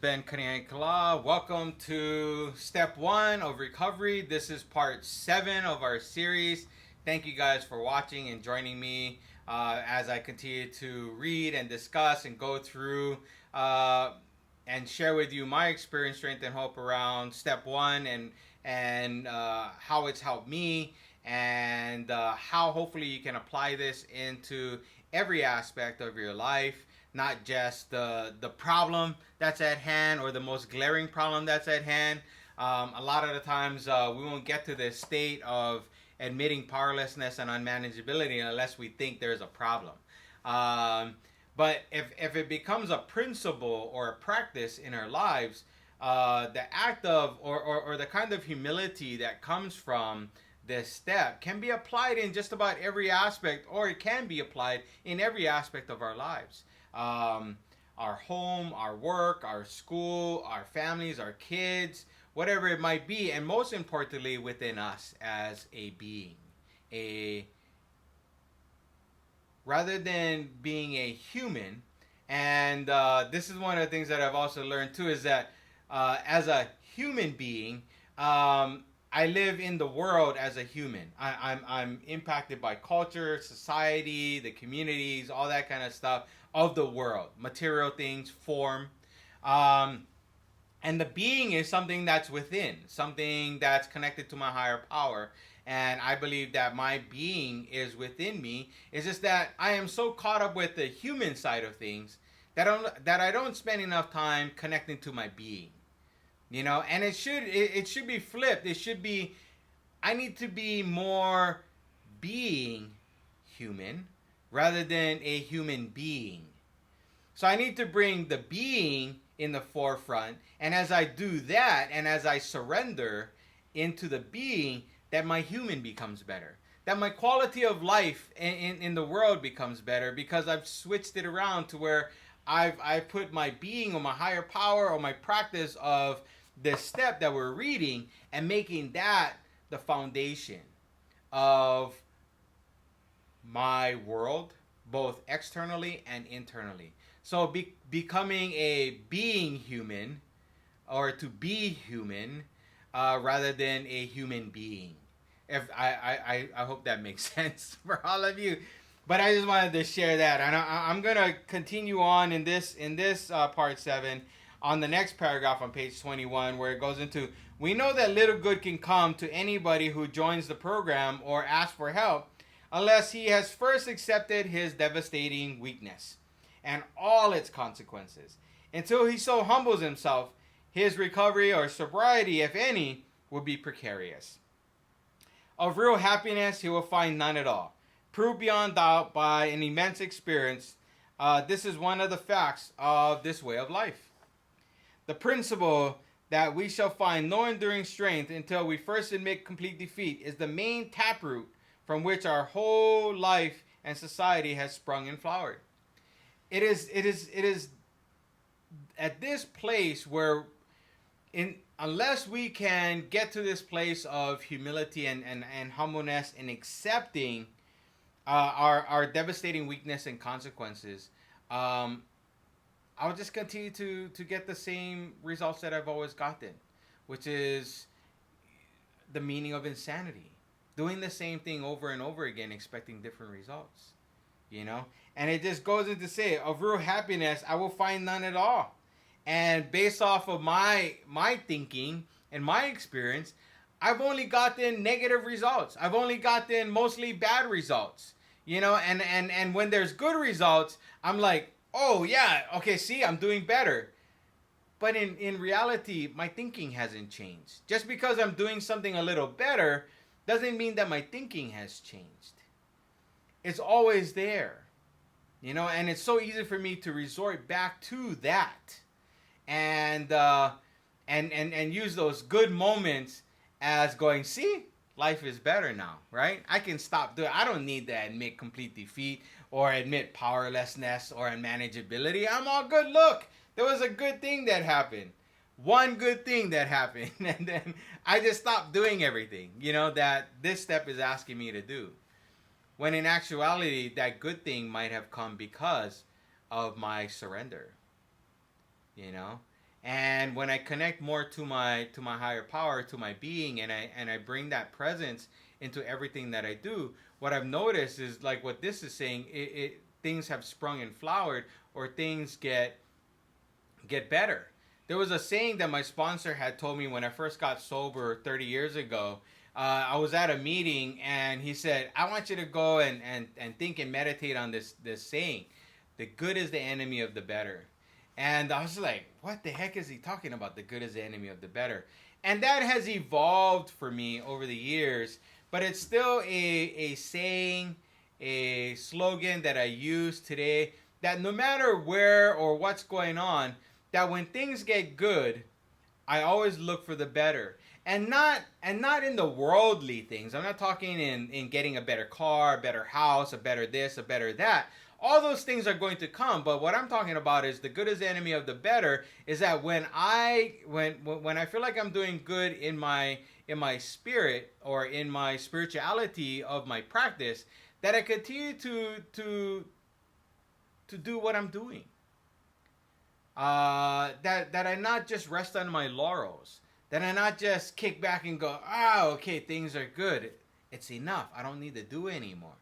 been Kaneaiakala. Welcome to step 1 of recovery. This is part 7 of our series. Thank you guys for watching and joining me as I continue to read and discuss and go through and share with you my experience, strength, and hope around step 1 and how it's helped me and how hopefully you can apply this into every aspect of your life. Not just the problem that's at hand or the most glaring problem that's at hand. A lot of the times we won't get to this state of admitting powerlessness and unmanageability unless we think there's a problem. But if it becomes a principle or a practice in our lives, the act of or the kind of humility that comes from this step can be applied in just about every aspect, or it can be applied in every aspect of our lives. Our home, our work, our school, our families, our kids, whatever it might be, and most importantly within us as a being. Rather than being a human, and this is one of the things that I've also learned too, is that as a human being, I live in the world as a human. I'm impacted by culture, society, the communities, all that kind of stuff of the world, material things, form. And the being is something that's within, something that's connected to my higher power. And I believe that my being is within me. It's just that I am so caught up with the human side of things that I don't spend enough time connecting to my being. You know, and it should be flipped. It should be, I need to be more being human rather than a human being. So I need to bring the being in the forefront, and as I do that, and as I surrender into the being, that my human becomes better. That my quality of life in the world becomes better, because I've switched it around to where I've put my being or my higher power or my practice of this step that we're reading and making that the foundation of my world, both externally and internally. So becoming a being human, or to be human, rather than a human being. If I hope that makes sense for all of you. But I just wanted to share that, and I'm gonna continue on in this part 7 on the next paragraph on page 21, where it goes into, we know that little good can come to anybody who joins the program or asks for help unless he has first accepted his devastating weakness and all its consequences. Until he so humbles himself, his recovery or sobriety, if any, will be precarious. Of real happiness, he will find none at all. Proved beyond doubt by an immense experience, this is one of the facts of this way of life. The principle that we shall find no enduring strength until we first admit complete defeat is the main taproot from which our whole life and society has sprung and flowered. It is at this place where, unless we can get to this place of humility and humbleness and accepting our devastating weakness and consequences, I'll just continue to get the same results that I've always gotten, which is the meaning of insanity. Doing the same thing over and over again, expecting different results. You know? And it just goes into say, of real happiness, I will find none at all. And based off of my thinking and my experience, I've only gotten negative results. I've only gotten mostly bad results. You know, and when there's good results, I'm like, oh yeah, okay, see, I'm doing better. But in reality, my thinking hasn't changed. Just because I'm doing something a little better doesn't mean that my thinking has changed. It's always there. You know, and it's so easy for me to resort back to that. And use those good moments as going, see, life is better now, right? I can stop doing, I don't need to admit complete defeat or admit powerlessness or unmanageability. I'm all good. Look, there was a good thing that happened. One good thing that happened. And then I just stopped doing everything, you know, that this step is asking me to do. When in actuality, that good thing might have come because of my surrender, you know? And when I connect more to my higher power, to my being, and I bring that presence into everything that I do, what I've noticed is like what this is saying, things have sprung and flowered, or things get better. There was a saying that my sponsor had told me when I first got sober 30 years ago. I was at a meeting and he said, I want you to go and think and meditate on this saying. The good is the enemy of the better. And I was like, what the heck is he talking about? The good is the enemy of the better. And that has evolved for me over the years, but it's still a saying, a slogan that I use today, that no matter where or what's going on, that when things get good, I always look for the better. And not in the worldly things. I'm not talking in getting a better car, a better house, a better this, a better that. All those things are going to come, but what I'm talking about is the good is the enemy of the better. Is that when I feel like I'm doing good in my spirit, or in my spirituality of my practice, that I continue to do what I'm doing. That I not just rest on my laurels. That I not just kick back and go, okay, things are good. It's enough. I don't need to do it anymore.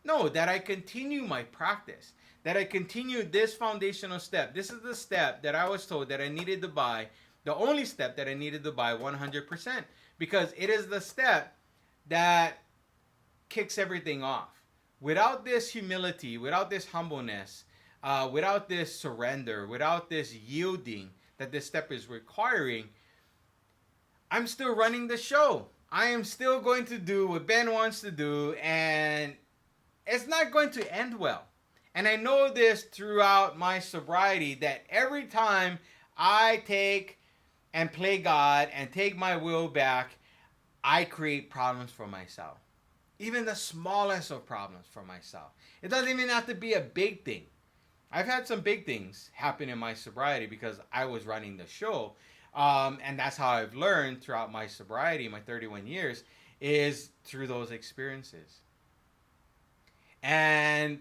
No, that I continue my practice. That I continue this foundational step. This is the step that I was told that I needed to buy. The only step that I needed to buy 100%. Because it is the step that kicks everything off. Without this humility, without this humbleness, without this surrender, without this yielding that this step is requiring, I'm still running the show. I am still going to do what Ben wants to do, and it's not going to end well. And I know this throughout my sobriety, that every time I take and play God and take my will back, I create problems for myself. Even the smallest of problems for myself. It doesn't even have to be a big thing. I've had some big things happen in my sobriety because I was running the show. And that's how I've learned throughout my sobriety, my 31 years, is through those experiences. And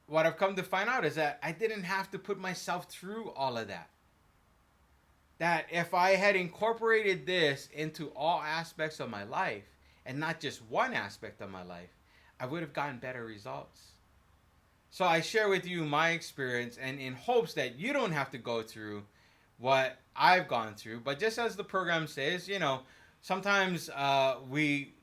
what I've come to find out is that I didn't have to put myself through all of that. That if I had incorporated this into all aspects of my life, and not just one aspect of my life, I would have gotten better results. So I share with you my experience, and in hopes that you don't have to go through what I've gone through. But just as the program says, sometimes we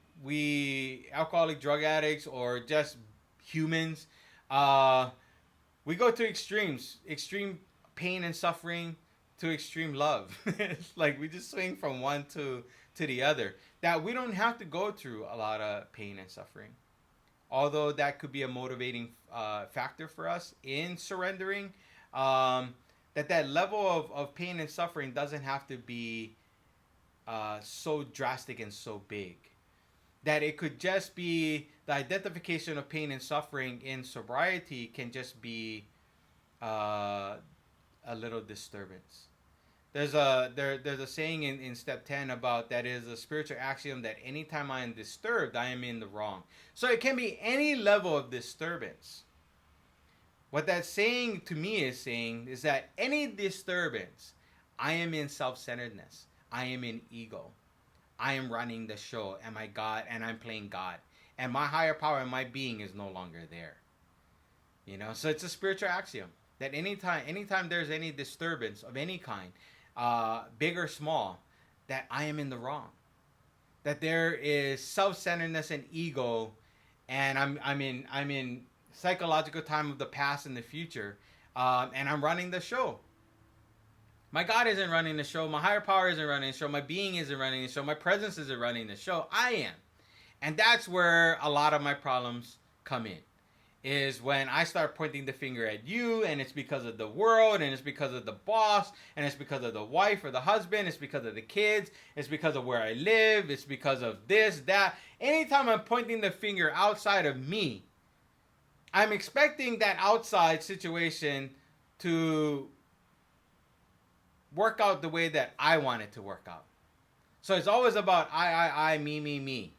alcoholic drug addicts, or just humans, we go to extremes, extreme pain and suffering to extreme love. It's like we just swing from one to the other. That we don't have to go through a lot of pain and suffering. Although that could be a motivating factor for us in surrendering, that level of pain and suffering doesn't have to be so drastic and so big. That it could just be the identification of pain and suffering in sobriety can just be a little disturbance. There's a saying in step 10 about that is a spiritual axiom that anytime I am disturbed, I am in the wrong. So it can be any level of disturbance. What that saying to me is saying is that any disturbance, I am in self-centeredness. I am in ego. I am running the show, and my God, and I'm playing God. And my higher power and my being is no longer there. So it's a spiritual axiom that anytime there's any disturbance of any kind, big or small, that I am in the wrong. That there is self-centeredness and ego, and I'm in psychological time of the past and the future, and I'm running the show. My God isn't running the show. My higher power isn't running the show. My being isn't running the show. My presence isn't running the show. I am. And that's where a lot of my problems come in. Is when I start pointing the finger at you, and it's because of the world, and it's because of the boss, and it's because of the wife or the husband, it's because of the kids, it's because of where I live, it's because of this, that. Anytime I'm pointing the finger outside of me, I'm expecting that outside situation to work out the way that I want it to work out. So it's always about I, me.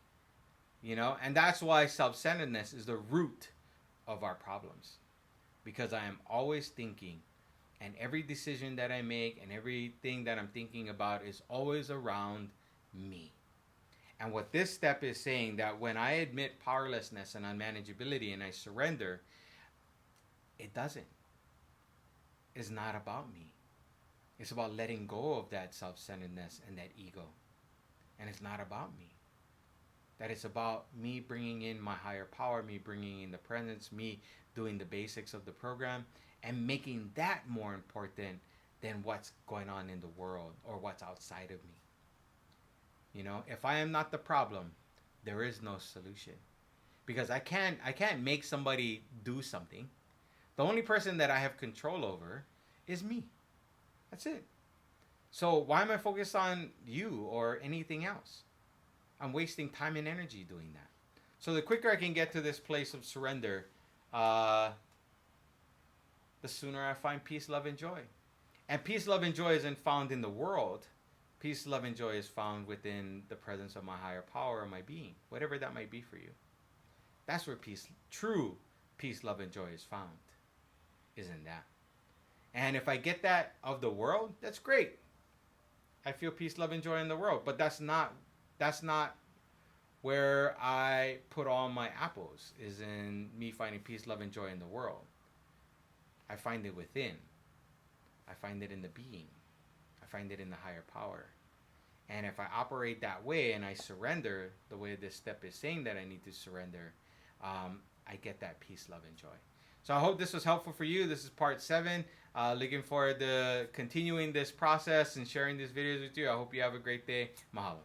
And that's why self-centeredness is the root of our problems, because I am always thinking And every decision that I make and everything that I'm thinking about is always around me. And what this step is saying, that when I admit powerlessness and unmanageability and I surrender, it doesn't. It's not about me. It's about letting go of that self-centeredness and that ego. And it's not about me. That it's about me bringing in my higher power, me bringing in the presence, me doing the basics of the program, and making that more important than what's going on in the world or what's outside of me. You know, if I am not the problem, there is no solution. Because I can't make somebody do something. The only person that I have control over is me. That's it. So why am I focused on you or anything else? I'm wasting time and energy doing that. So the quicker I can get to this place of surrender, the sooner I find peace, love, and joy. And peace, love, and joy isn't found in the world. Peace, love, and joy is found within the presence of my higher power or my being, whatever that might be for you. That's where true peace, love, and joy is found, is in that. And if I get that of the world, that's great. I feel peace, love, and joy in the world. But that's not where I put all my apples, is in me finding peace, love, and joy in the world. I find it within. I find it in the being. I find it in the higher power. And if I operate that way and I surrender the way this step is saying that I need to surrender, I get that peace, love, and joy. So I hope this was helpful for you. This is part 7. Looking forward to continuing this process and sharing these videos with you. I hope you have a great day. Mahalo.